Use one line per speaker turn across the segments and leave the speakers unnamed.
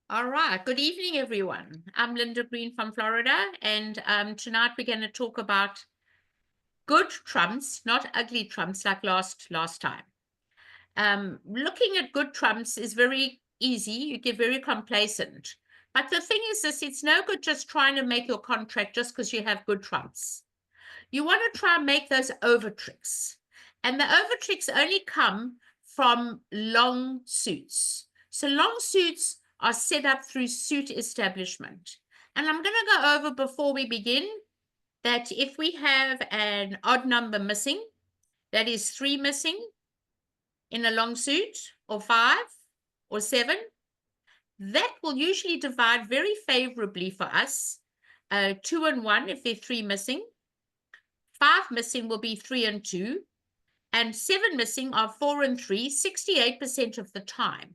All right. Good evening, everyone. I'm Linda Green from Florida, and tonight we're going to talk about good trumps, not ugly trumps like last time. Looking at good trumps is very easy. You get very complacent. But the thing is this, it's no good just trying to make your contract just because you have good trumps. You want to try and make those over tricks. And the over tricks only come from long suits. So long suits are set up through suit establishment. And I'm going to go over before we begin that if we have an odd number missing, that is 3 missing in a long suit, or 5, or 7, that will usually divide very favorably for us. 2 and 1 if there are 3 missing. 5 missing will be 3 and 2. And 7 missing are 4 and 3, 68% of the time.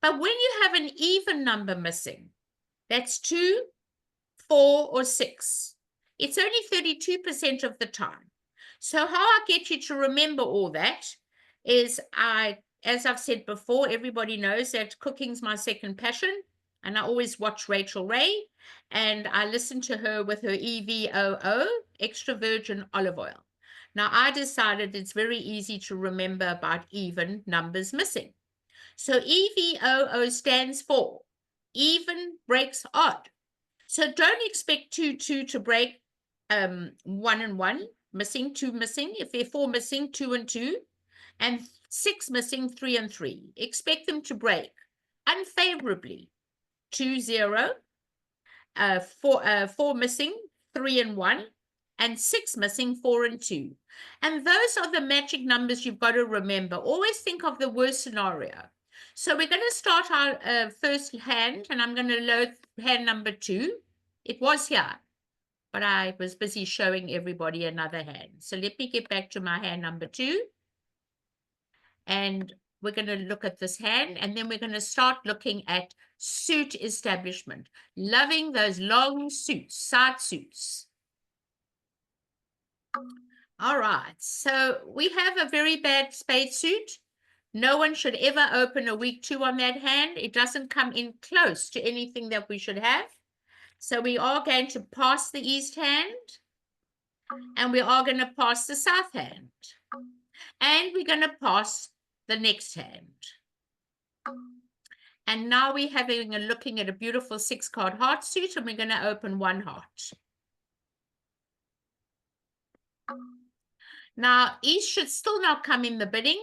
But when you have an even number missing, that's 2, 4, or 6, it's only 32% of the time. So how I get you to remember all that is as I've said before, everybody knows that cooking's my second passion. And I always watch Rachel Ray, and I listen to her with her EVOO, extra virgin olive oil. Now, I decided it's very easy to remember about even numbers missing. So EVOO stands for even breaks odd. So don't expect 2, 2 to break 1 and 1, missing, 2 missing. If there are 4 missing, 2 and 2, and 6 missing, 3 and 3. Expect them to break unfavorably, 2, 0, 4 missing, 3 and 1, and 6 missing, 4 and 2. And those are the magic numbers you've got to remember. Always think of the worst scenario. So we're going to start our first hand, and I'm going to load hand number 2. It was here, but I was busy showing everybody another hand. So let me get back to my hand number 2. And we're going to look at this hand, and then we're going to start looking at suit establishment, loving those long suits, side suits. All right, so we have a very bad spade suit. No one should ever open a weak 2 on that hand. It doesn't come in close to anything that we should have. So we are going to pass the east hand, and we are going to pass the south hand, and we're going to pass the next hand. And now we're having looking at a beautiful 6-card heart suit, and we're going to open 1 heart. Now, East should still not come in the bidding,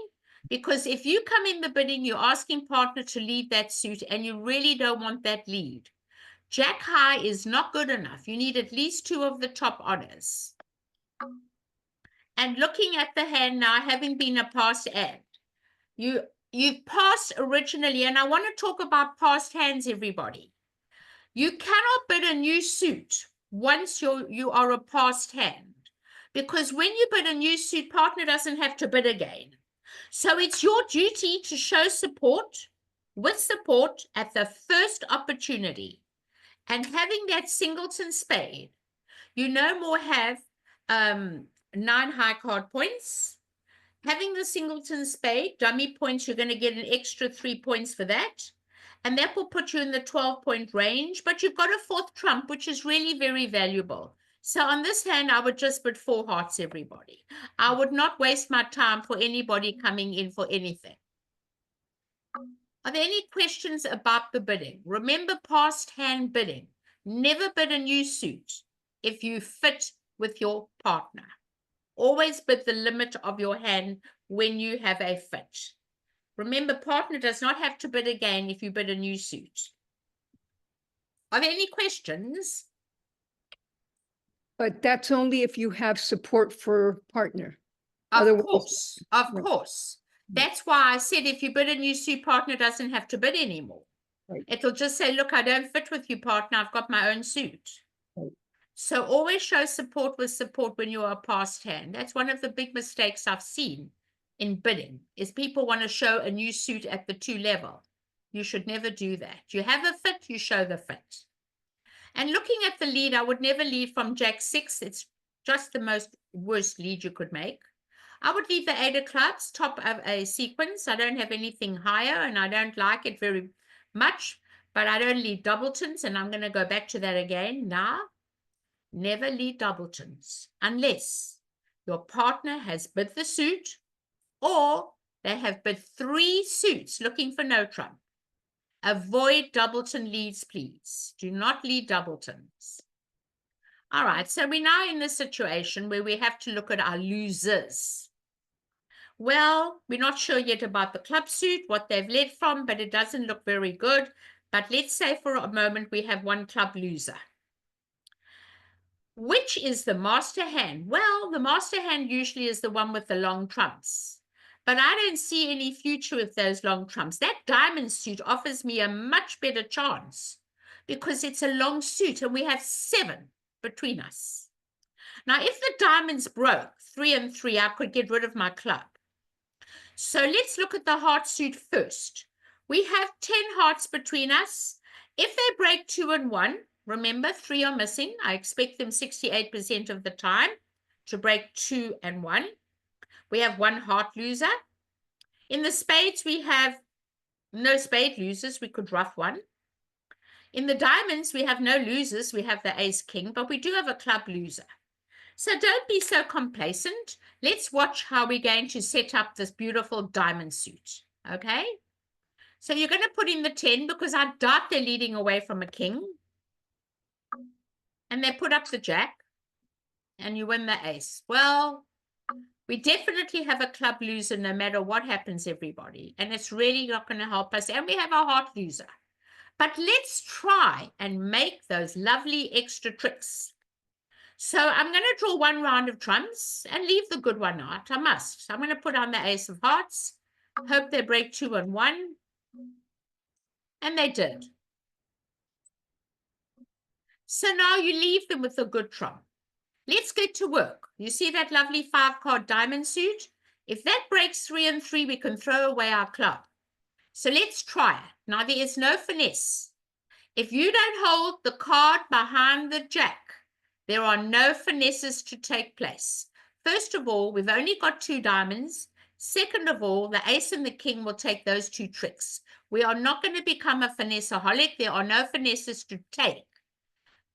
because if you come in the bidding, you're asking partner to lead that suit, and you really don't want that lead. Jack high is not good enough. You need at least 2 of the top honors. And looking at the hand now, having been a past hand, you've passed originally, and I want to talk about past hands, everybody. You cannot bid a new suit once you are a past hand, because when you bid a new suit, partner doesn't have to bid again. So it's your duty to show support at the first opportunity. And having that singleton spade, you no more have 9 high card points. Having the singleton spade, dummy points, you're going to get an extra 3 points for that. And that will put you in the 12-point range. But you've got a 4th trump, which is really very valuable. So on this hand, I would just bid 4 hearts, everybody. I would not waste my time for anybody coming in for anything. Are there any questions about the bidding? Remember past hand bidding. Never bid a new suit if you fit with your partner. Always bid the limit of your hand when you have a fit. Remember, partner does not have to bid again if you bid a new suit. Are there any questions?
But that's only if you have support for partner.
Of course. That's why I said if you bid a new suit, partner doesn't have to bid anymore.
Right.
It'll just say, look, I don't fit with you, partner. I've got my own suit. Right. So always show support with support when you are past hand. That's one of the big mistakes I've seen in bidding, is people want to show a new suit at the 2 level. You should never do that. You have a fit, you show the fit. And looking at the lead, I would never lead from Jack 6. It's just the most worst lead you could make. I would leave the 8 of clubs, top of a sequence. I don't have anything higher, and I don't like it very much. but I don't lead doubletons, and I'm going to go back to that again. Now, never lead doubletons unless your partner has bid the suit or they have bid 3 suits looking for no trump. Avoid doubleton leads, please. Do not lead doubletons. All right, so we're now in a situation where we have to look at our losers. Well, we're not sure yet about the club suit, what they've led from, but it doesn't look very good. But let's say for a moment we have one club loser. Which is the master hand? Well, the master hand usually is the one with the long trumps. But I don't see any future with those long trumps. That diamond suit offers me a much better chance because it's a long suit and we have 7 between us. Now, if the diamonds broke 3 and 3, I could get rid of my club. So let's look at the heart suit first. We have 10 hearts between us. If they break 2 and 1, remember 3 are missing. I expect them 68% of the time to break 2 and 1. We have 1 heart loser. In the spades, we have no spade losers. We could rough 1. In the diamonds, we have no losers. We have the ace king, but we do have a club loser. So don't be so complacent. Let's watch how we're going to set up this beautiful diamond suit, okay? So you're going to put in the 10 because I doubt they're leading away from a king. And they put up the jack and you win the ace. Well, we definitely have a club loser no matter what happens, everybody. And it's really not going to help us. And we have a heart loser. But let's try and make those lovely extra tricks. So I'm going to draw 1 round of trumps and leave the good one out. I must. I'm going to put on the ace of hearts. Hope they break 2 and 1. And they did. So now you leave them with a good trump. Let's get to work. You see that lovely 5-card diamond suit? If that breaks 3 and 3, we can throw away our club. So let's try it. Now there is no finesse. If you don't hold the card behind the jack, there are no finesses to take place. First of all, we've only got 2 diamonds. Second of all, the ace and the king will take those 2 tricks. We are not going to become a finesseaholic. There are no finesses to take.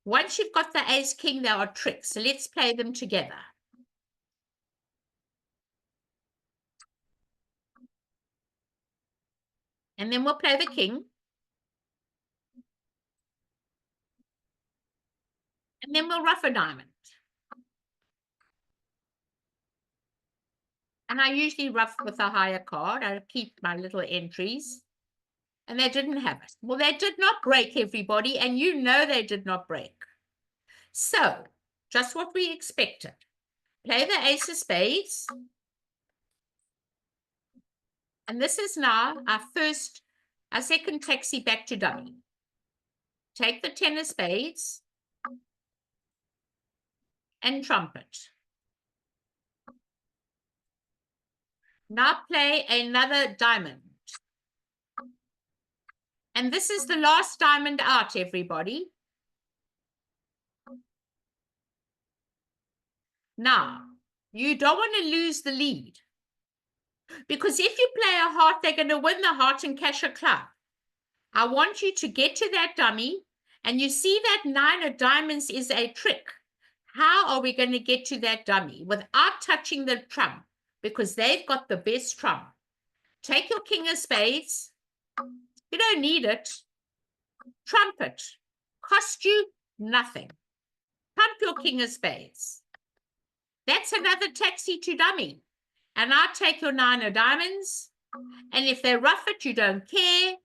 Once you've got the ace king, there are tricks. So let's play them together. And then we'll play the king. And then we'll rough a diamond. And I usually rough with a higher card. I keep my little entries. And they didn't have it. Well, they did not break, everybody. And you know they did not break. So, just what we expected. Play the ace of spades. And this is now our second taxi back to dummy. Take the 10 of spades and trumpet. Now play another diamond. And this is the last diamond out, everybody. Now, you don't want to lose the lead. Because if you play a heart, they're going to win the heart and cash a club. I want you to get to that dummy. And you see that 9 of diamonds is a trick. How are we going to get to that dummy without touching the trump? Because they've got the best trump. Take your king of spades. You don't need it. Trumpet. Cost you nothing. Pump your king of spades. That's another taxi to dummy. And I'll take your 9 of diamonds. And if they rough it, you don't care.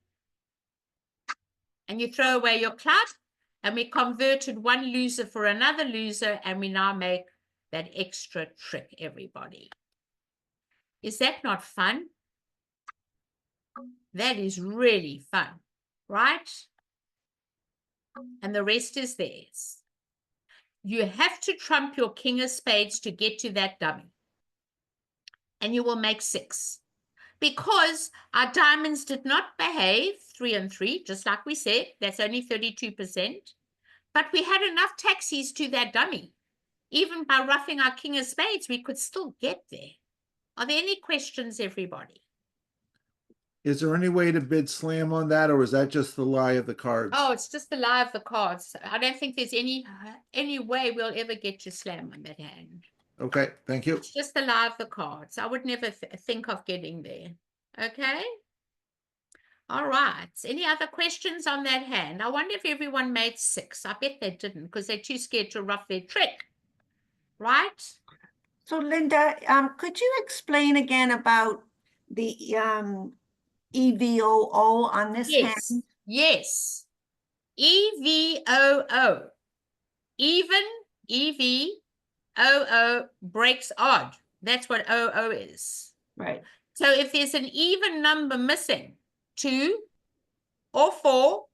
And you throw away your club. And we converted 1 loser for another loser. And we now make that extra trick, everybody. Is that not fun? That is really fun, right? And the rest is theirs. You have to trump your king of spades to get to that dummy. And you will make 6. Because our diamonds did not behave 3 and 3, just like we said, that's only 32%. But we had enough taxis to that dummy. Even by roughing our king of spades, we could still get there. Are there any questions, everybody?
Is there any way to bid slam on that, or is that just the lie of the cards?
Oh, it's just the lie of the cards. I don't think there's any way we'll ever get to slam on that hand.
Okay, thank you.
It's just the lie of the cards. I would never think of getting there. Okay. All right. Any other questions on that hand? I wonder if everyone made 6. I bet they didn't because they're too scared to rough their trick. Right?
So Linda, could you explain again about the EVOO on this
Yes.
hand?
Yes. EVOO. Even, EVOO breaks odd. That's what OO is.
Right.
So if there's an even number missing, 2 or 4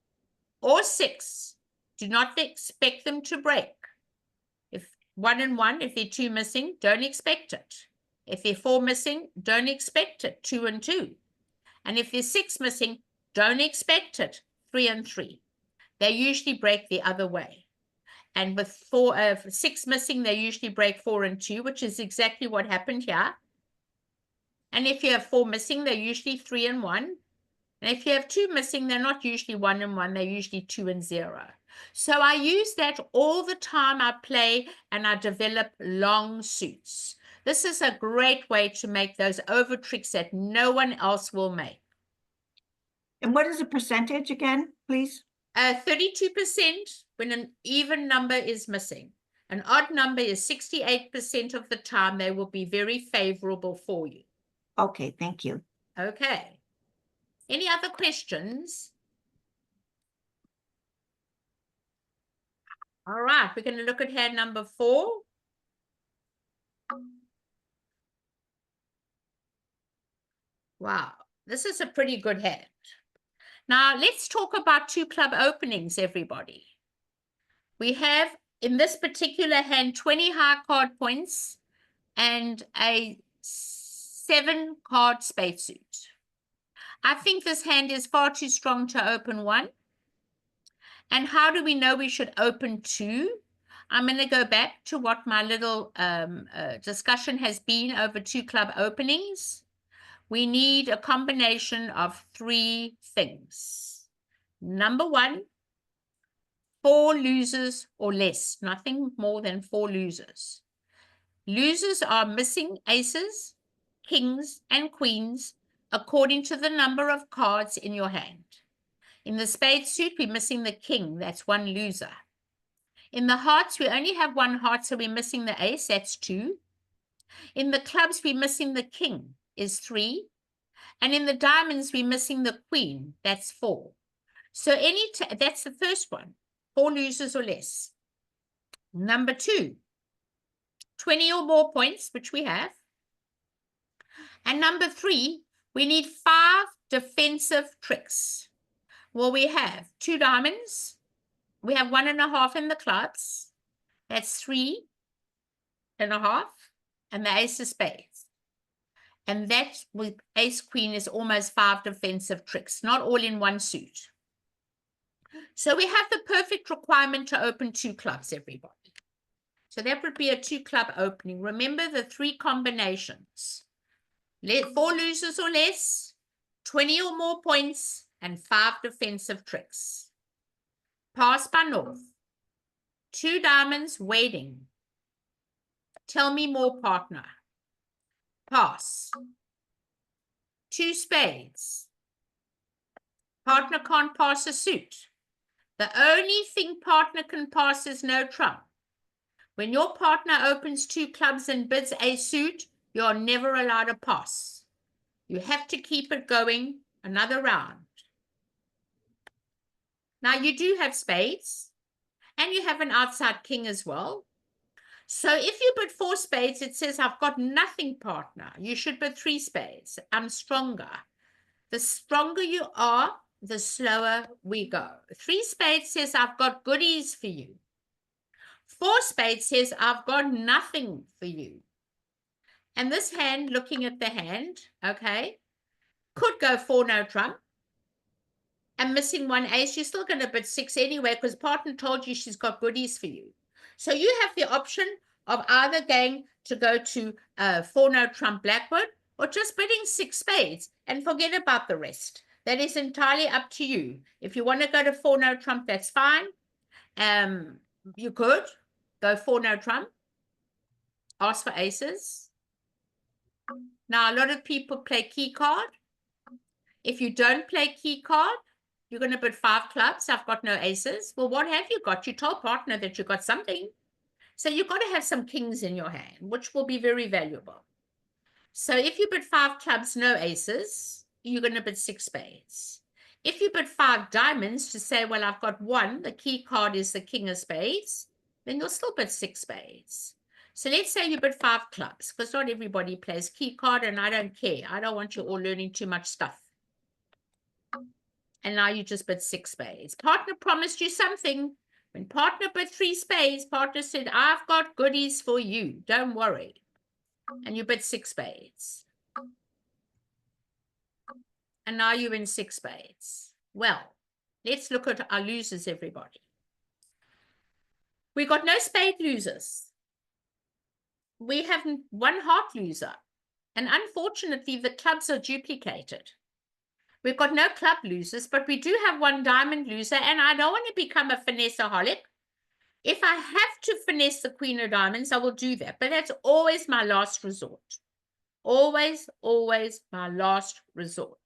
or 6, do not expect them to break. If 1 and 1, if they're 2 missing, don't expect it. If they're 4 missing, don't expect it, 2 and 2. And if there's 6 missing, don't expect it, 3 and 3. They usually break the other way. And with 6 missing, they usually break 4 and 2, which is exactly what happened here. And if you have 4 missing, they're usually 3 and 1. And if you have 2 missing, they're not usually 1 and 1, they're usually 2 and 0. So I use that all the time I play and I develop long suits. This is a great way to make those over tricks that no one else will make.
And what is the percentage again, please?
32% when an even number is missing. An odd number is 68% of the time. They will be very favorable for you.
Okay, thank you.
Okay. Any other questions? All right, we're going to look at hand number 4. Wow, this is a pretty good hand. Now, let's talk about 2 club openings, everybody. We have, in this particular hand, 20 high card points and a 7 card spade suit. I think this hand is far too strong to open 1. And how do we know we should open 2? I'm going to go back to what my little discussion has been over 2 club openings. We need a combination of 3 things. Number 1, 4 losers or less, nothing more than 4 losers. Losers are missing aces, kings, and queens according to the number of cards in your hand. In the spade suit, we're missing the king. That's 1 loser. In the hearts, we only have 1 heart, so we're missing the ace. That's 2. In the clubs, we're missing the king, is 3. And in the diamonds, we're missing the queen. That's 4. So that's the first one, 4 losers or less. Number 2, 20 or more points, which we have. And number 3, we need 5 defensive tricks. Well, we have 2 diamonds. We have 1.5 in the clubs. That's 3.5. And the ace of spades. And that with ace queen is almost 5 defensive tricks, not all in one suit. So we have the perfect requirement to open 2 clubs, everybody. So that would be a 2 club opening. Remember the 3 combinations. 4 losers or less, 20 or more points, and 5 defensive tricks. Pass by north. 2 diamonds waiting. Tell me more, partner. Pass. 2 spades. Partner can't pass a suit. The only thing partner can pass is no trump. When your partner opens 2 clubs and bids a suit, you're never allowed to pass. You have to keep it going another round. Now, you do have spades, and you have an outside king as well. So if you bid 4 spades, it says, I've got nothing, partner. You should bid 3 spades. I'm stronger. The stronger you are, the slower we go. 3 spades says, I've got goodies for you. 4 spades says, I've got nothing for you. And this hand, looking at the hand, okay, could go 4 no trump. And missing 1 ace, you're still going to bid 6 anyway because partner told you she's got goodies for you. So you have the option of either going to go to 4 no trump blackwood or just bidding 6 spades and forget about the rest. That is entirely up to you. If you want to go to 4 no trump, that's fine. You could go 4 no trump, ask for aces. Now, a lot of people play key card. If you don't play key card, you're going to bid 5 clubs. I've got no aces. Well, what have you got? You told partner that you got something. So you've got to have some kings in your hand, which will be very valuable. So if you bid 5 clubs, no aces, you're going to bid 6 spades. If you bid 5 diamonds to say, well, I've got 1, the key card is the king of spades, then you'll still bid 6 spades. So let's say you bid 5 clubs, because not everybody plays key card, and I don't care. I don't want you all learning too much stuff. And now you just bid 6 spades. Partner promised you something. When partner bid 3 spades, partner said, I've got goodies for you. Don't worry. And you bid 6 spades. And now you're in 6 spades. Well, let's look at our losers, everybody. We got no spade losers. We have 1 heart loser. And unfortunately, the clubs are duplicated. We've got no club losers, but we do have 1 diamond loser, and I don't want to become a finesse-aholic. If I have to finesse the queen of diamonds, I will do that, but that's always my last resort. Always, always my last resort.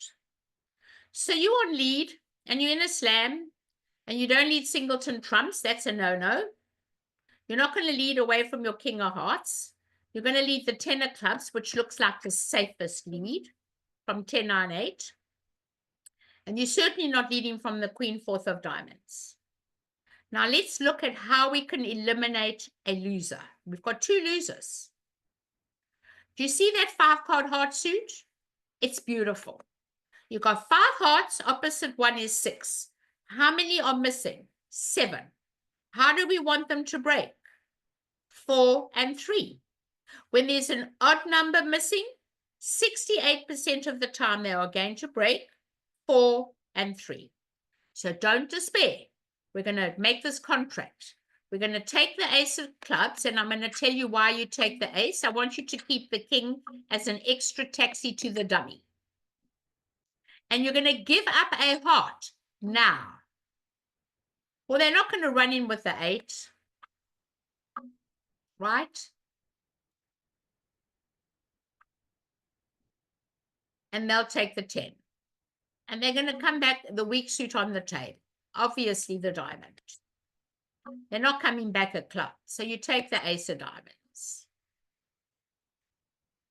So you're on lead, and you're in a slam, and you don't lead singleton trumps. That's a no-no. You're not going to lead away from your king of hearts. You're going to lead the 10 of clubs, which looks like the safest lead, from 10, 9, 8. And you're certainly not leading from the queen, 4th of diamonds. Now let's look at how we can eliminate a loser. We've got 2 losers. Do you see that 5-card heart suit? It's beautiful. You've got 5 hearts, opposite 1 is 6. How many are missing? 7. How do we want them to break? 4 and 3. When there's an odd number missing, 68% of the time they are going to break 4 and 3. So don't despair. We're going to make this contract. We're going to take the ace of clubs, and I'm going to tell you why you take the ace. I want you to keep the king as an extra taxi to the dummy. And you're going to give up a heart now. Well, they're not going to run in with the 8, right? And they'll take the 10. And they're going to come back the weak suit on the table. Obviously, the diamond. They're not coming back a club. So you take the ace of diamonds.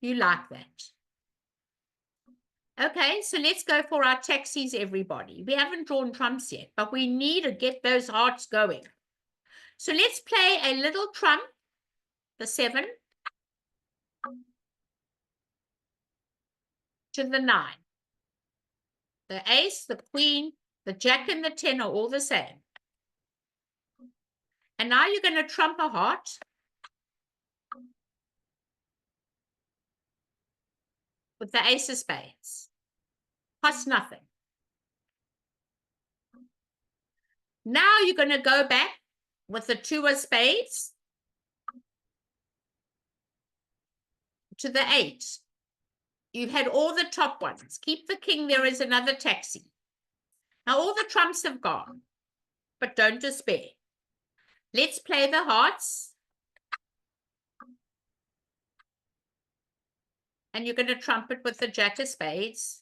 You like that. Okay, so let's go for our taxis, everybody. We haven't drawn trumps yet, but we need to get those hearts going. So let's play a little trump, the 7, to the 9. The ace, the queen, the jack, and the 10 are all the same. And now you're going to trump a heart with the ace of spades. Costs nothing. Now you're going to go back with the 2 of spades to the 8. You've had all the top ones. Keep the king. There is another taxi. Now all the trumps have gone, but don't despair. Let's play the hearts. And you're going to trump it with the jack of spades.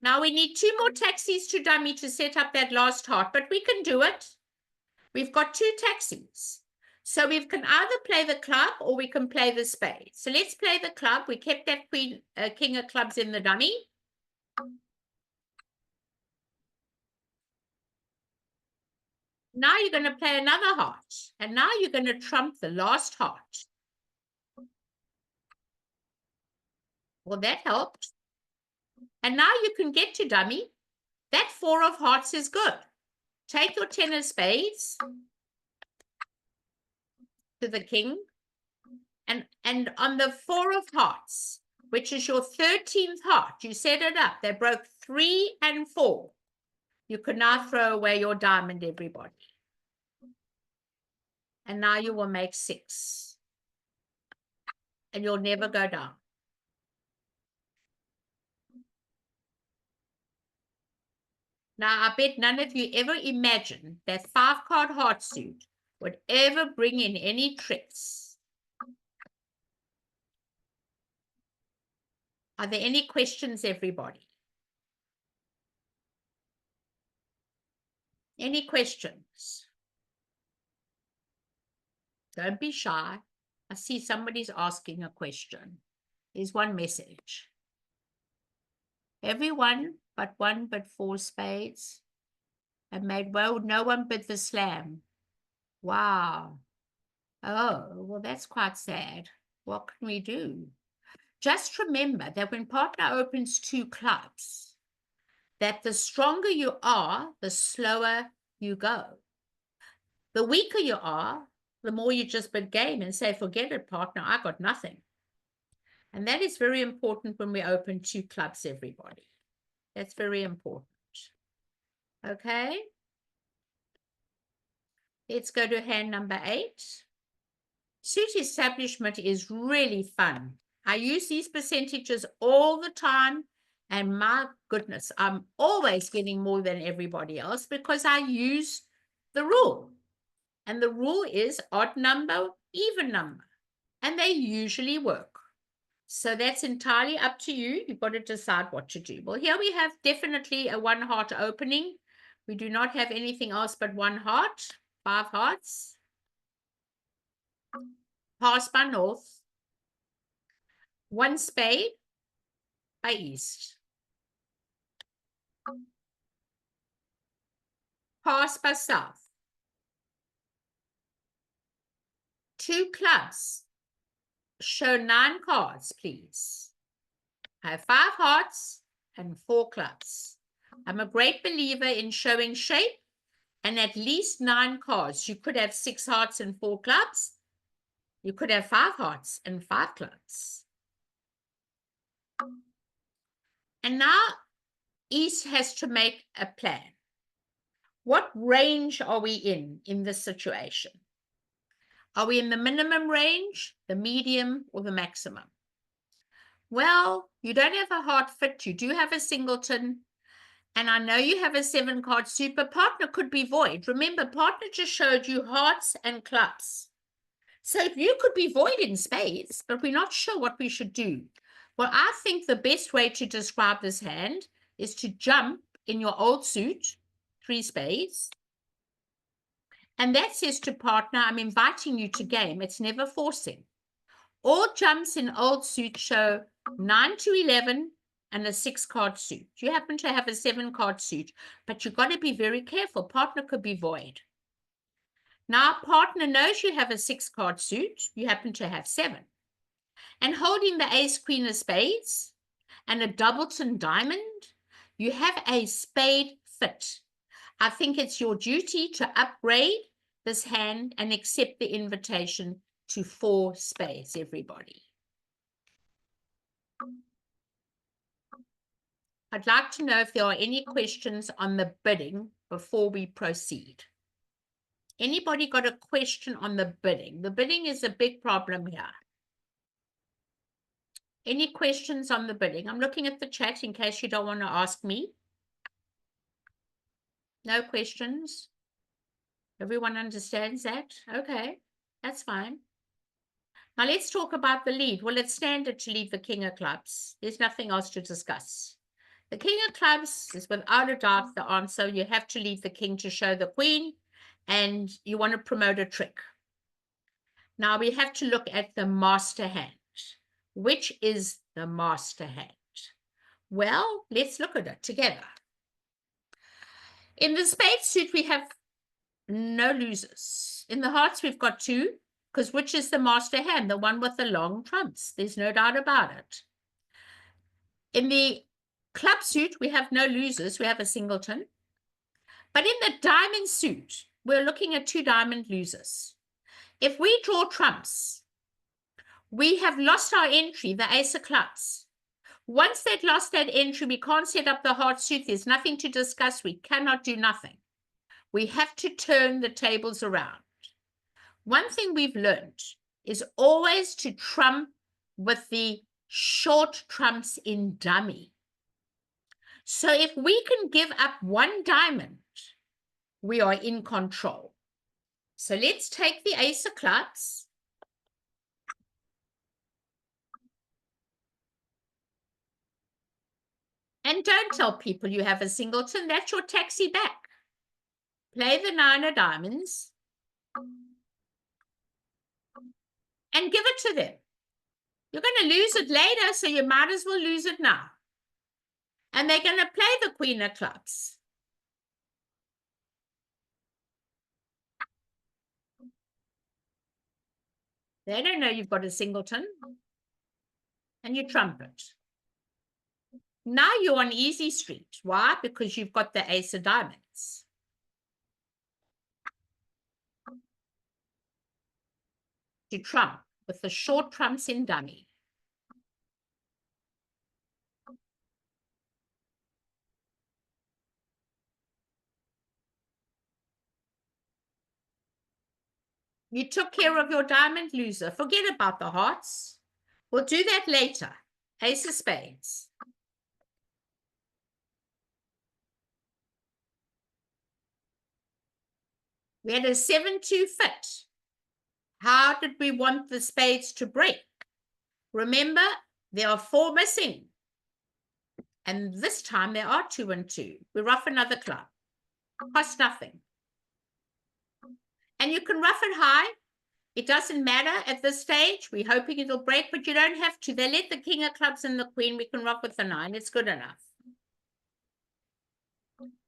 Now we need 2 more taxis to dummy to set up that last heart, but we can do it. We've got 2 taxis. So we can either play the club or we can play the spade. So let's play the club. We kept that king of clubs in the dummy. Now you're going to play another heart. And now you're going to trump the last heart. Well, that helped. And now you can get to dummy. That 4 of hearts is good. Take your 10 of spades to the king. And on the 4 of hearts, which is your 13th heart, you set it up. They broke 3 and 4. You can now throw away your diamond, everybody. And now you will make 6. And you'll never go down. Now, I bet none of you ever imagined that 5-card heart suit would ever bring in any tricks. Are there any questions, everybody? Any questions? Don't be shy. I see somebody's asking a question. Here's one message. Everyone but one but 4 spades and made well, no one but the slam. Wow. Oh, well, that's quite sad. What can we do? Just remember that when partner opens 2 clubs, that the stronger you are, the slower you go. The weaker you are, the more you just bid game and say, forget it, partner, I got nothing. And that is very important when we open 2 clubs, everybody. That's very important. Okay. Let's go to hand number 8. Suit establishment is really fun. I use these percentages all the time. And my goodness, I'm always getting more than everybody else because I use the rule. And the rule is odd number, even number. And they usually work. So that's entirely up to you. You've got to decide what to do. Well, here we have definitely a 1 heart opening. We do not have anything else but 1 heart, 5 hearts. Pass by north. 1 spade by east. Pass by south. 2 clubs. Show 9 cards, please. I have 5 hearts and 4 clubs. I'm a great believer in showing shape and at least 9 cards. You could have 6 hearts and 4 clubs. You could have 5 hearts and 5 clubs. And now East has to make a plan. What range are we in this situation? Are we in the minimum range, the medium, or the maximum? Well, you don't have a heart fit. You do have a singleton. And I know you have a 7-card suit, but partner could be void. Remember, partner just showed you hearts and clubs. So you could be void in spades, but we're not sure what we should do. Well, I think the best way to describe this hand is to jump in your old suit, 3 spades. And that says to partner, I'm inviting you to game. It's never forcing. All jumps in old suit show 9 to 11 and a 6-card suit. You happen to have a 7-card suit, but you've got to be very careful. Partner could be void. Now, partner knows you have a 6-card suit. You happen to have 7. And holding the ace, queen of spades and a doubleton diamond, you have a spade fit. I think it's your duty to upgrade this hand and accept the invitation to 4 spades, everybody. I'd like to know if there are any questions on the bidding before we proceed. Anybody got a question on the bidding? The bidding is a big problem here. Any questions on the bidding? I'm looking at the chat in case you don't want to ask me. No questions? Everyone understands that? Okay, that's fine. Now let's talk about the lead. Well, it's standard to lead the king of clubs. There's nothing else to discuss. The king of clubs is without a doubt the answer. You have to lead the king to show the queen, and you want to promote a trick. Now we have to look at the master hand. Which is the master hand? Well, let's look at it together. In the spade suit, we have no losers. In the hearts, we've got 2, because which is the master hand? The one with the long trumps. There's no doubt about it. In the club suit, we have no losers. We have a singleton. But in the diamond suit, we're looking at 2 diamond losers. If we draw trumps, we have lost our entry, the ace of clubs. Once they've lost that entry, we can't set up the heart suit. There's nothing to discuss. We cannot do nothing. We have to turn the tables around. One thing we've learned is always to trump with the short trumps in dummy. So if we can give up one diamond, we are in control. So let's take the ace of clubs. And don't tell people you have a singleton. That's your taxi back. Play the 9 of diamonds. And give it to them. You're going to lose it later, so you might as well lose it now. And they're going to play the queen of clubs. They don't know you've got a singleton. And you trumpet. Now you're on easy street. Why? Because you've got the ace of diamonds. You trump with the short trumps in dummy. You took care of your diamond loser. Forget about the hearts. We'll do that later. Ace of spades. We had a 7-2 fit. How did we want the spades to break? Remember, there are 4 missing. And this time there are 2 and 2. We ruff another club. Cost nothing. And you can ruff it high. It doesn't matter at this stage. We're hoping it'll break, but you don't have to. They let the king of clubs and the queen. We can ruff with the 9. It's good enough.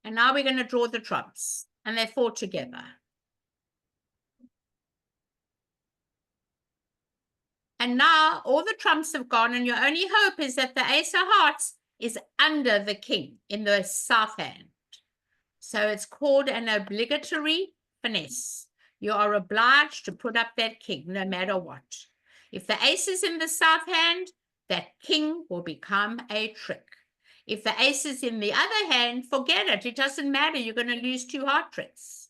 And now we're going to draw the trumps. And they're 4 together. And now all the trumps have gone, and your only hope is that the ace of hearts is under the king in the south hand. So it's called an obligatory finesse. You are obliged to put up that king no matter what. If the ace is in the south hand, that king will become a trick. If the ace is in the other hand, forget it. It doesn't matter. You're going to lose 2 heart tricks.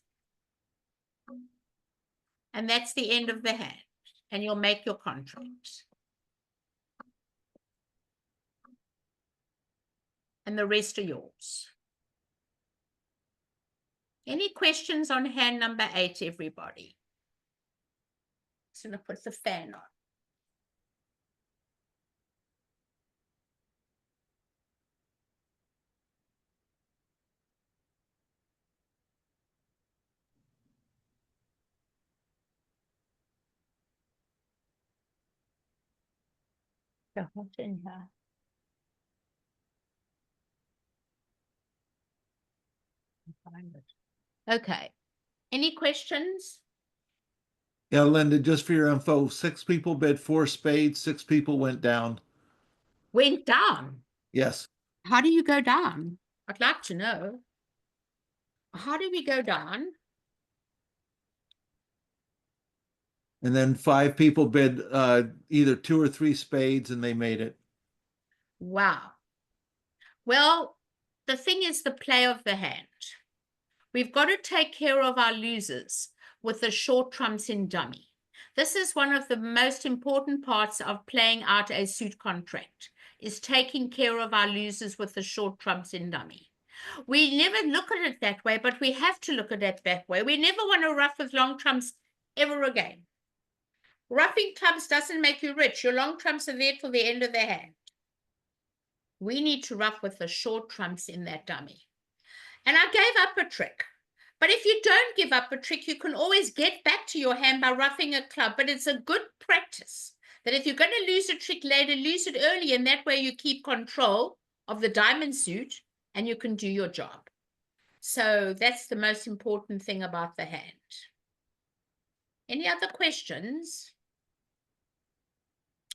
And that's the end of the hand. And you'll make your contract. And the rest are yours. Any questions on hand number 8, everybody? I'm going to put the fan on. So hot in here. Okay. Any questions?
Yeah, Linda, just for your info, 6 people bid 4 spades, 6 people went down.
Went down.
Yes.
How do you go down? I'd like to know. How do we go down?
And then 5 people bid either 2 or 3 spades, and they made it.
Wow. Well, the thing is the play of the hand. We've got to take care of our losers with the short trumps in dummy. This is one of the most important parts of playing out a suit contract, is taking care of our losers with the short trumps in dummy. We never look at it that way, but we have to look at it that way. We never want to ruff with long trumps ever again. Ruffing clubs doesn't make you rich. Your long trumps are there till the end of the hand. We need to ruff with the short trumps in that dummy. And I gave up a trick. But if you don't give up a trick, you can always get back to your hand by ruffing a club. But it's a good practice that if you're going to lose a trick later, lose it early. And that way you keep control of the diamond suit and you can do your job. So that's the most important thing about the hand. Any other questions?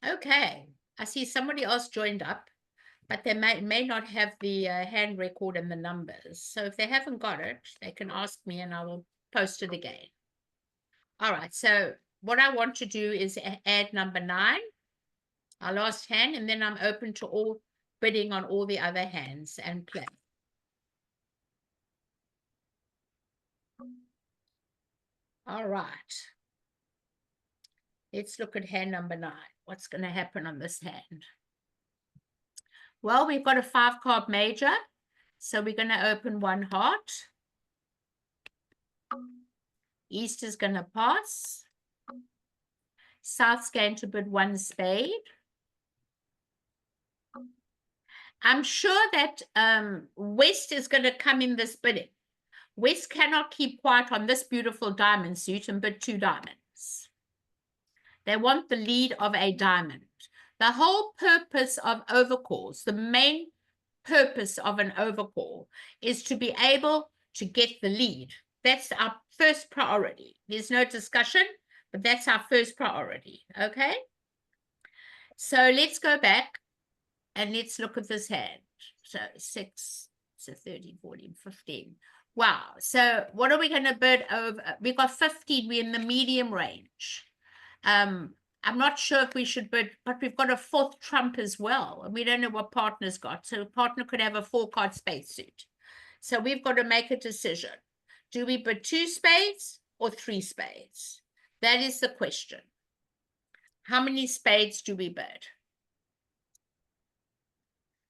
Okay, I see somebody else joined up, but they may not have the hand record and the numbers. So if they haven't got it, they can ask me and I will post it again. All right, so what I want to do is add number 9, our last hand, and then I'm open to all bidding on all the other hands and play. All right. Let's look at hand number 9. What's going to happen on this hand? Well, we've got a 5-card major. So we're going to open one heart. East is going to pass. South's going to bid one spade. I'm sure that West is going to come in this bidding. West cannot keep quiet on this beautiful diamond suit and bid 2 diamonds. They want the lead of a diamond. The whole purpose of overcalls, the main purpose of an overcall, is to be able to get the lead. That's our first priority. There's no discussion, but that's our first priority, okay? So let's go back and let's look at this hand. So 6, so 13, 14, 15. Wow. So what are we going to bid over? We've got 15. We're in the medium range. I'm not sure if we should bid, but we've got a 4th trump as well. And we don't know what partner's got. So a partner could have a 4-card spade suit. So we've got to make a decision. Do we bid 2 spades or 3 spades? That is the question. How many spades do we bid?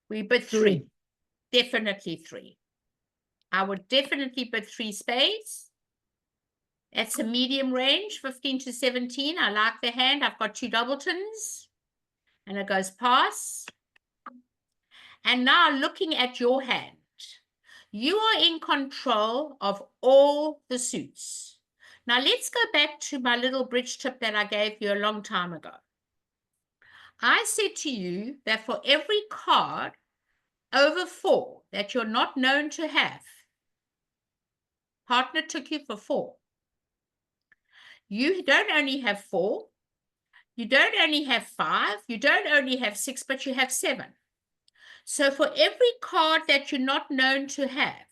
We bid 3. Definitely 3. I would definitely bid 3 spades. That's a medium range, 15 to 17. I like the hand. I've got 2 doubletons. And it goes pass. And now looking at your hand, you are in control of all the suits. Now let's go back to my little bridge tip that I gave you a long time ago. I said to you that for every card over 4 that you're not known to have, partner took you for 4. You don't only have 4, you don't only have 5, you don't only have 6, but you have 7. So for every card that you're not known to have,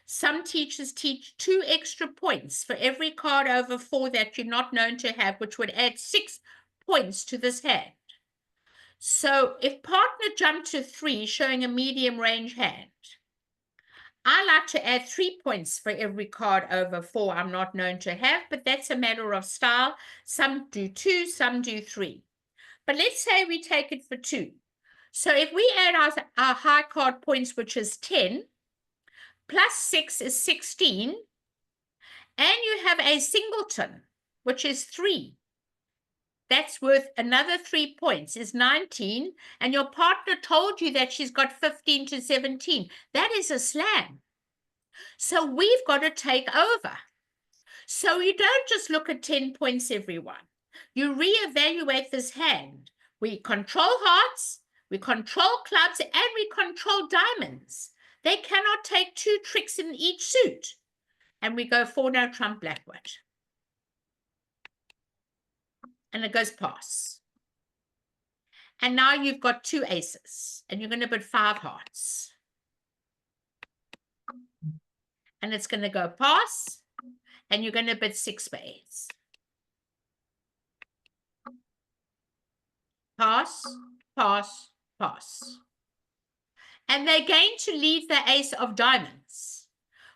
some teachers teach 2 extra points for every card over 4 that you're not known to have, which would add 6 points to this hand. So if partner jumped to 3, showing a medium range hand, I like to add 3 points for every card over 4 I'm not known to have, but that's a matter of style. Some do 2, some do 3. But let's say we take it for 2. So if we add our high card points, which is 10, plus 6 is 16, and you have a singleton, which is 3. That's worth another 3 points, is 19, and your partner told you that she's got 15 to 17. That is a slam. So we've got to take over. So you don't just look at 10 points, everyone. You reevaluate this hand. We control hearts, we control clubs, and we control diamonds. They cannot take 2 tricks in each suit. And we go 4 no trump blackwood. And it goes pass. And now you've got 2 aces, and you're going to bid 5 hearts. And it's going to go pass, and you're going to bid 6 spades. Pass, pass, pass. And they're going to lead the ace of diamonds.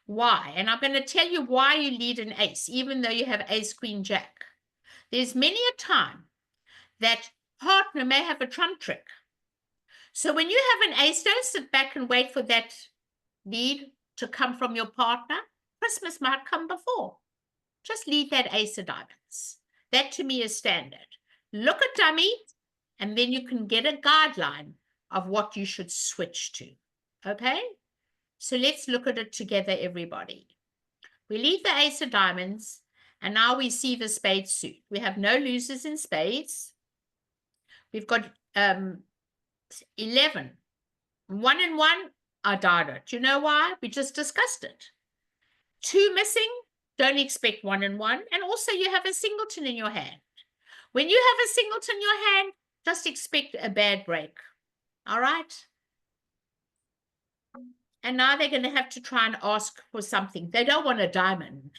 Why? And I'm going to tell you why you lead an ace, even though you have ace, queen, jack. There's many a time that partner may have a trump trick. So when you have an ace, don't sit back and wait for that lead to come from your partner. Christmas might come before. Just lead that ace of diamonds. That to me is standard. Look at dummy, and then you can get a guideline of what you should switch to. Okay? So let's look at it together, everybody. We leave the ace of diamonds, and now we see the spade suit. We have no losers in spades. We've got 11. 1 and 1 are data. Do you know why? We just discussed it. 2 missing, don't expect 1 and 1. And also you have a singleton in your hand. When you have a singleton in your hand, just expect a bad break. All right? And now they're going to have to try and ask for something. They don't want a diamond.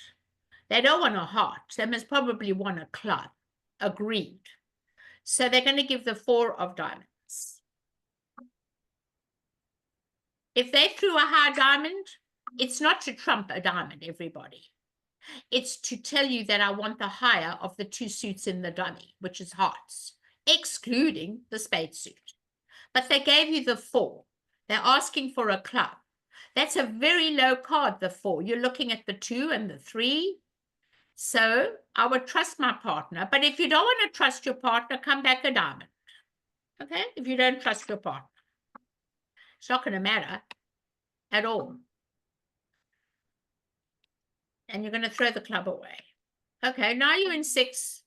They don't want a heart. They must probably want a club. Agreed. So they're going to give the 4 of diamonds. If they threw a high diamond, it's not to trump a diamond, everybody. It's to tell you that I want the higher of the 2 suits in the dummy, which is hearts, excluding the spade suit. But they gave you the 4. They're asking for a club. That's a very low card, the 4. You're looking at the 2 and the 3. So I would trust my partner. But if you don't want to trust your partner, come back a diamond. Okay? If you don't trust your partner, it's not going to matter at all. And you're going to throw the club away. Okay, now you're in 6.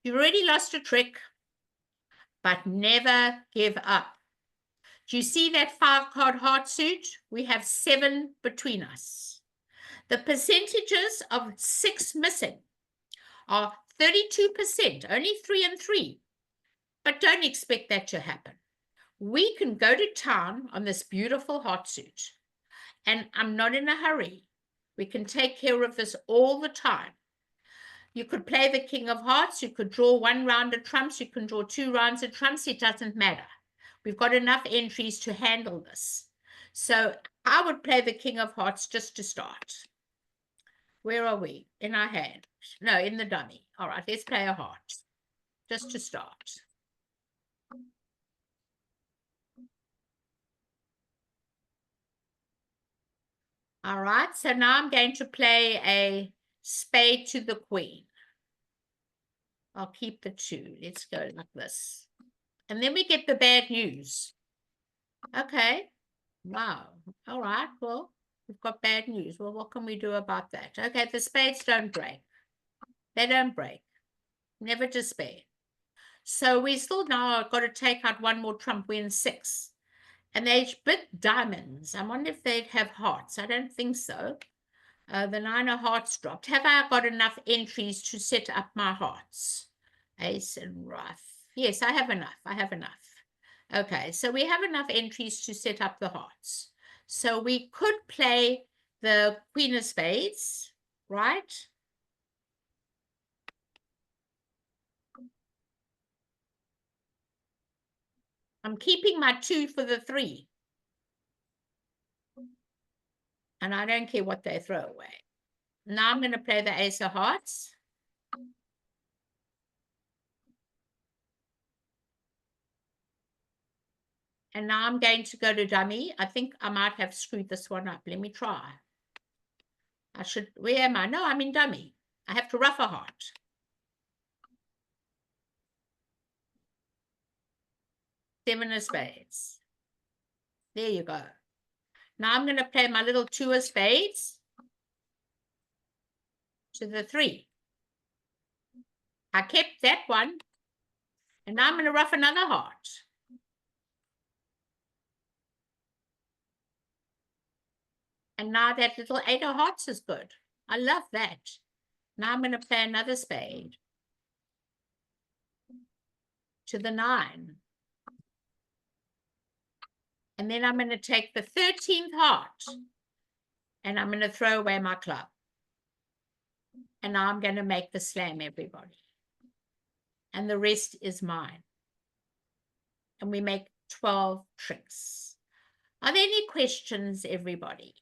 You've already lost a trick, but never give up. Do you see that 5-card heart suit? We have 7 between us. The percentages of 6 missing are 32%, only 3 and 3. But don't expect that to happen. We can go to town on this beautiful heart suit, and I'm not in a hurry. We can take care of this all the time. You could play the King of Hearts. You could draw 1 round of trumps. You can draw 2 rounds of trumps. It doesn't matter. We've got enough entries to handle this. So I would play the King of Hearts just to start. Where are we? In our hand. No, in the dummy. All right, let's play a heart just to start. All right, so now I'm going to play a spade to the queen. I'll keep the 2. Let's go like this. And then we get the bad news. Okay. Wow. All right. Well, we've got bad news. Well, what can we do about that? Okay, the spades don't break. They don't break. Never despair. So we still now got to take out 1 more trump. We're in 6. And they bit diamonds. I wonder if they'd have hearts. I don't think so. The 9 of hearts dropped. Have I got enough entries to set up my hearts? Ace and rough. Yes, I have enough. I have enough. Okay, so we have enough entries to set up the hearts. So we could play the Queen of Spades, right? I'm keeping my 2 for the 3. And I don't care what they throw away. Now I'm going to play the Ace of Hearts. And now I'm going to go to dummy. I think I might have screwed this one up. Let me try. I should, where am I? No, I'm in dummy. I have to rough a heart. Seven of spades. There you go. Now I'm going to play my little 2 of spades to the 3. I kept that one. And now I'm going to rough another heart. And now that little 8 of hearts is good. I love that. Now I'm going to play another spade to the 9. And then I'm going to take the 13th heart and I'm going to throw away my club. And now I'm going to make the slam, everybody. And the rest is mine. And we make 12 tricks. Are there any questions, everybody?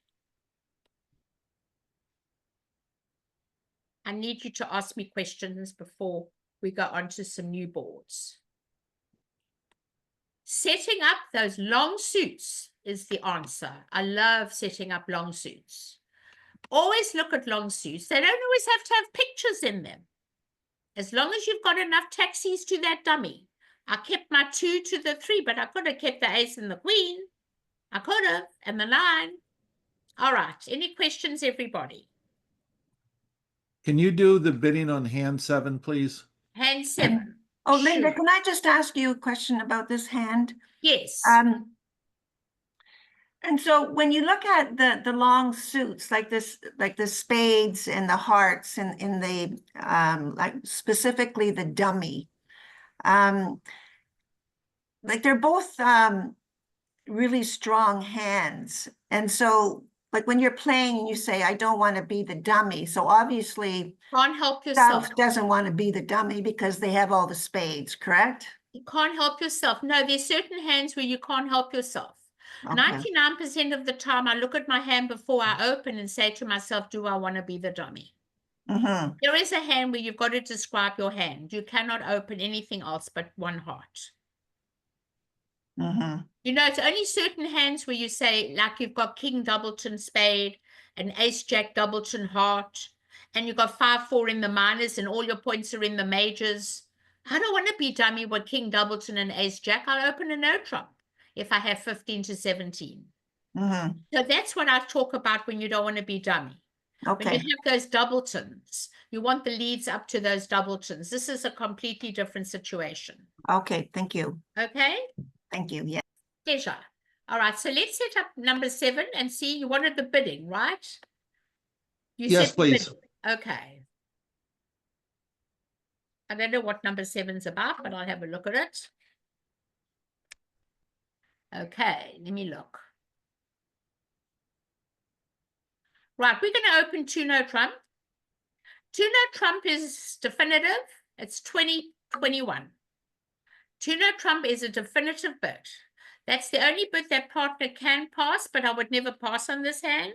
I need you to ask me questions before we go on to some new boards. Setting up those long suits is the answer. I love setting up long suits. Always look at long suits. They don't always have to have pictures in them. As long as you've got enough taxis to that dummy. I kept my 2 to the 3, but I could have kept the ace and the queen. I could have, and the 9. All right. Any questions, everybody?
Can you do the bidding on hand 7, please?
Hand 7.
Oh, Linda,
Sure.
can I just ask you a question about this hand?
Yes.
And so when you look at the long suits like this, like the spades and the hearts and in the like specifically the dummy, like they're both really strong hands. And so like when you're playing and you say, I don't want to be the dummy. So obviously
Can't help yourself.
South doesn't want to be the dummy because they have all the spades, correct?
You can't help yourself. No, there's certain hands where you can't help yourself.
Okay.
99% of the time, I look at my hand before I open and say to myself, do I want to be the dummy?
Mm-hmm.
There is a hand where you've got to describe your hand. You cannot open anything else but one heart.
Mhm.
You know, it's only certain hands where you say, like you've got King Doubleton spade, and Ace Jack Doubleton heart, and you've got 5-4 in the minors, and all your points are in the majors. I don't want to be dummy with King Doubleton and Ace Jack. I'll open a no trump if I have 15 to 17.
Mhm.
So that's what I talk about when you don't want to be dummy. When you
Okay.
have those doubletons, you want the leads up to those doubletons. This is a completely different situation.
Okay. Thank you.
Okay?
Thank you. Yeah.
Pleasure. All right, so let's set up number 7 and see. You wanted the bidding, right? You
Yes,
set the
please.
bidding. Okay. I don't know what number 7's about, but I'll have a look at it. Okay, let me look. Right, we're going to open 2 no trump. 2 no trump is definitive. It's 2021. 2 no trump is a definitive bid. That's the only bid that partner can pass, but I would never pass on this hand.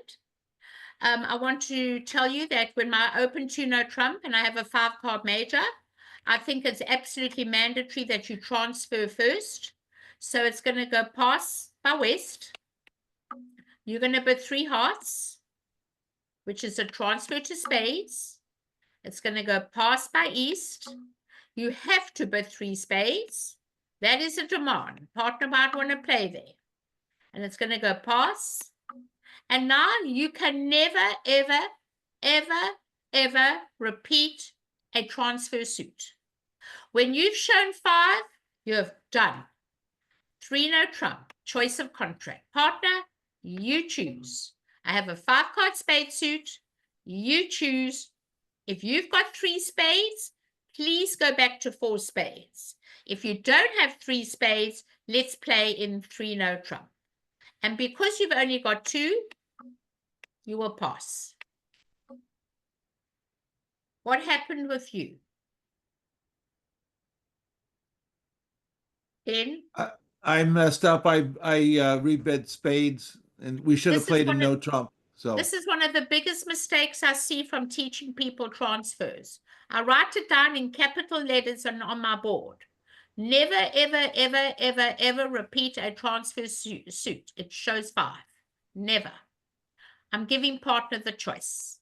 I want to tell you that when I open 2 no trump and I have a 5-card major, I think it's absolutely mandatory that you transfer first. So it's going to go pass by west. You're going to bid 3 hearts, which is a transfer to spades. It's going to go pass by east. You have to bid 3 spades. That is a demand. Partner might want to play there. And it's going to go pass. And now you can never, ever, ever, ever repeat a transfer suit. When you've shown 5, you have done. 3 no trump, choice of contract. Partner, you choose. I have a 5-card spade suit. You choose. If you've got 3 spades, please go back to 4 spades. If you don't have 3 spades, let's play in 3 no trump. And because you've only got 2, you will pass. What happened with you? Ben?
I messed up. I rebid spades, and we should have
This is
played in
one
no
of-
trump. So
This is one of the biggest mistakes I see from teaching people transfers. I write it down in capital letters on my board. Never, ever, ever, ever, ever repeat a transfer suit. It shows 5. Never. I'm giving partner the choice.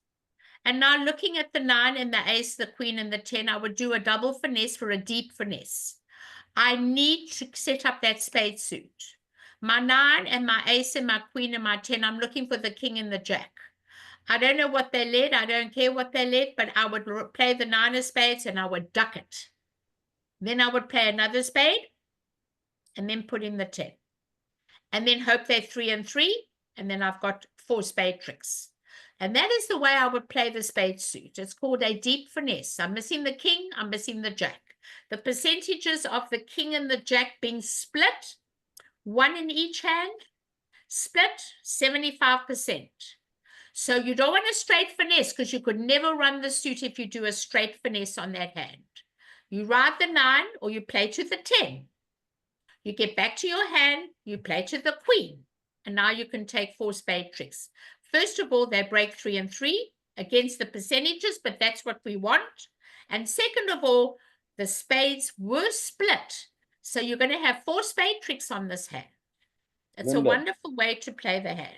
And now looking at the 9 and the ace, the queen and the 10, I would do a double finesse for a deep finesse. I need to set up that spade suit. My 9 and my ace and my queen and my 10, I'm looking for the king and the jack. I don't know what they led. I don't care what they led, but I would play the 9 of spades and I would duck it. Then I would play another spade and then put in the 10. And then hope they're 3 and 3. And then I've got 4 spade tricks. And that is the way I would play the spade suit. It's called a deep finesse. I'm missing the king. I'm missing the jack. The percentages of the king and the jack being split, 1 in each hand, split 75%. So you don't want a straight finesse because you could never run the suit if you do a straight finesse on that hand. You ride the 9 or you play to the 10. You get back to your hand, you play to the queen. And now you can take 4 spade tricks. First of all, they break 3 and 3 against the percentages, but that's what we want. And second of all, the spades were split. So you're going to have 4 spade tricks on this hand. It's
Linda.
a wonderful way to play the hand.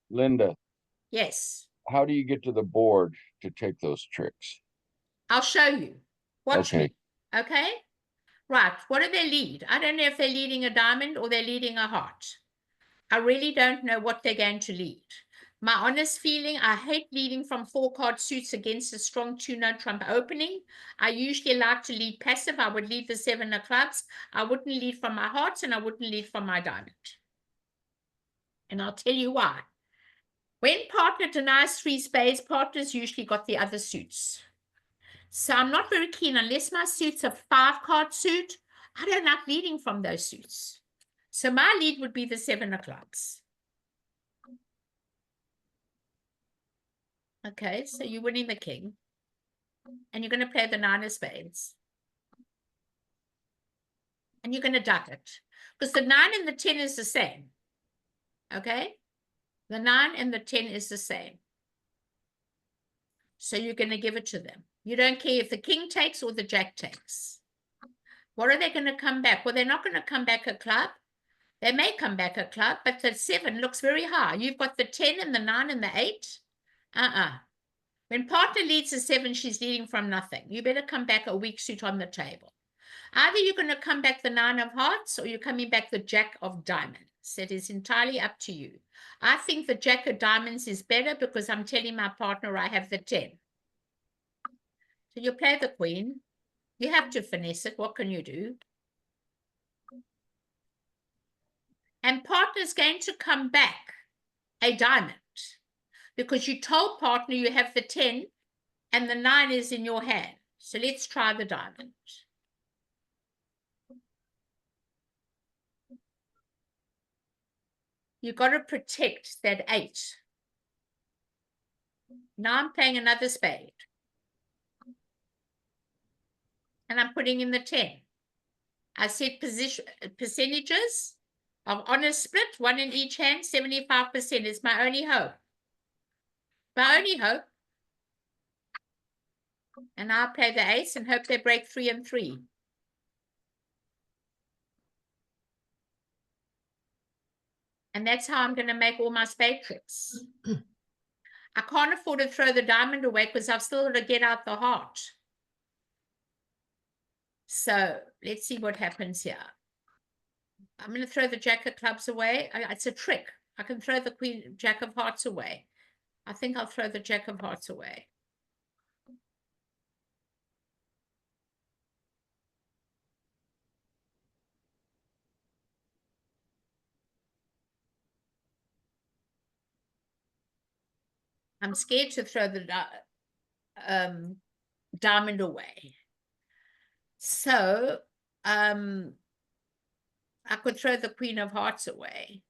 Linda,
Yes,
how do you get to the board to take those tricks?
I'll show you. Watch
Okay.
me. Okay? Right. What do they lead? I don't know if they're leading a diamond or they're leading a heart. I really don't know what they're going to lead. My honest feeling, I hate leading from 4-card suits against a strong 2 no trump opening. I usually like to lead passive. I would lead the 7 of clubs. I wouldn't lead from my hearts and I wouldn't lead from my diamond. And I'll tell you why. When partner denies 3 spades, partner's usually got the other suits. So I'm not very keen, unless my suit's a 5-card suit, I don't like leading from those suits. So my lead would be the 7 of clubs. Okay, so you're winning the king. And you're going to play the 9 of spades. And you're going to duck it. Because the 9 and the 10 is the same. Okay? The 9 and the 10 is the same. So you're going to give it to them. You don't care if the king takes or the jack takes. What are they going to come back? Well, they're not going to come back a club. They may come back a club, but the 7 looks very high. You've got the 10 and the 9 and the 8. When partner leads a 7, she's leading from nothing. You better come back a weak suit on the table. Either you're going to come back the 9 of hearts or you're coming back the Jack of diamonds. It is entirely up to you. I think the Jack of diamonds is better because I'm telling my partner I have the 10. So you play the queen. You have to finesse it. What can you do? And partner's going to come back a diamond because you told partner you have the 10 and the 9 is in your hand. So let's try the diamond. You've got to protect that 8. Now I'm playing another spade. And I'm putting in the 10. I set percentages of honest split, 1 in each hand, 75% is my only hope. My only hope. And I'll play the ace and hope they break 3 and 3. And that's how I'm going to make all my spade tricks. I can't afford to throw the diamond away because I've still got to get out the heart. So let's see what happens here. I'm going to throw the Jack of clubs away. It's a trick. I can throw the Queen, Jack of hearts away. I think I'll throw the Jack of hearts away. I'm scared to throw the diamond away. So I could throw the Queen of hearts away.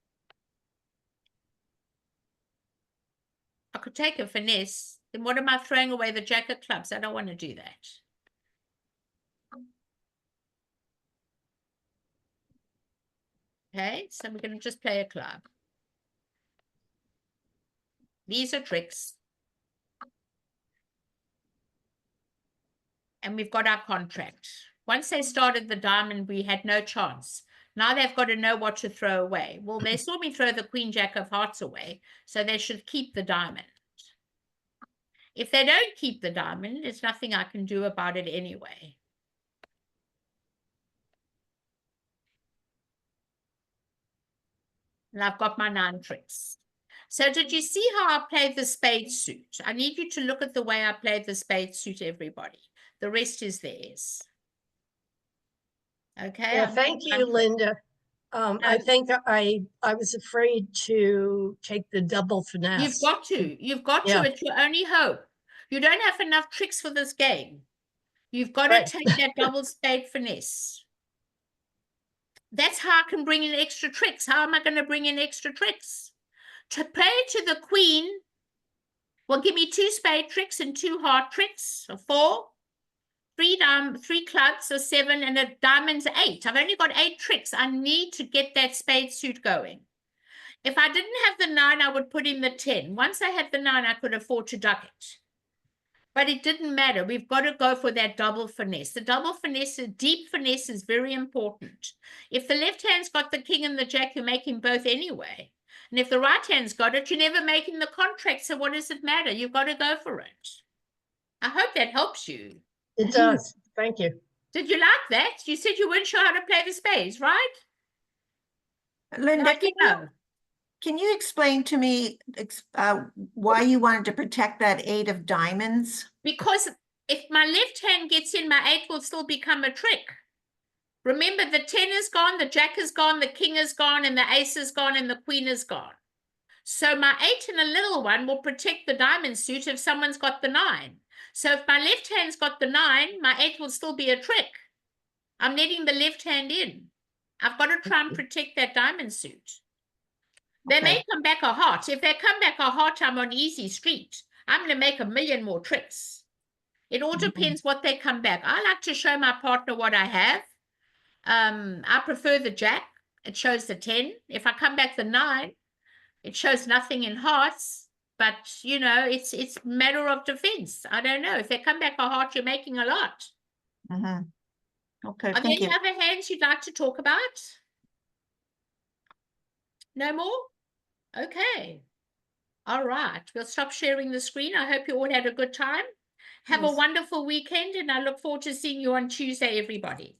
I could take a finesse. Then what am I throwing away? The Jack of clubs. I don't want to do that. Okay, so we're going to just play a club. These are tricks. And we've got our contract. Once they started the diamond, we had no chance. Now they've got to know what to throw away. Well, they saw me throw the Queen Jack of hearts away, so they should keep the diamond. If they don't keep the diamond, there's nothing I can do about it anyway. And I've got my 9 tricks. So did you see how I played the spade suit? I need you to look at the way I played the spade suit, everybody. The rest is theirs. Okay.
Yeah, thank you, Linda. I think I was afraid to take the double finesse.
You've got to. You've got
Yeah.
to. It's your only hope. You don't have enough tricks for this game. You've got
Right.
to take that double spade finesse. That's how I can bring in extra tricks. How am I going to bring in extra tricks? To play to the queen, well, give me 2 spade tricks and 2 heart tricks, or 4. 3 clubs, or 7, and a diamond's 8. I've only got 8 tricks. I need to get that spade suit going. If I didn't have the 9, I would put in the 10. Once I had the 9, I could afford to duck it. But it didn't matter. We've got to go for that double finesse. The double finesse, deep finesse is very important. If the left hand's got the king and the jack, you're making both anyway. And if the right hand's got it, you're never making the contract. So what does it matter? You've got to go for it. I hope that helps you.
It does. Thank you.
Did you like that? You said you weren't sure how to play the spades, right?
Linda,
Now you know.
can you explain to me why you wanted to protect that 8 of diamonds?
Because if my left hand gets in, my 8 will still become a trick. Remember, the 10 is gone, the jack is gone, the king is gone, and the ace is gone, and the queen is gone. So my 8 and a little one will protect the diamond suit if someone's got the 9. So if my left hand's got the 9, my 8 will still be a trick. I'm letting the left hand in. I've got to try and protect that diamond suit. They may come back a heart. If they come back a heart, I'm on easy street. I'm going to make a million more tricks. It all depends what they come back. I like to show my partner what I have. I prefer the jack. It shows the 10. If I come back the 9, it shows nothing in hearts. But, you know, it's a matter of defense. I don't know. If they come back a heart, you're making a lot.
Okay,
Are there
thank
any
you.
other hands you'd like to talk about? No more? Okay. All right. We'll stop sharing the screen. I hope you all had a good time. Have a
Yes.
wonderful weekend, and I look forward to seeing you on Tuesday, everybody.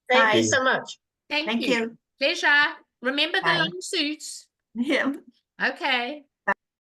Thank you
Bye.
so much.
Thank
Thank
you.
you.
Pleasure. Remember the
Bye.
long suits.
Yeah.
Okay.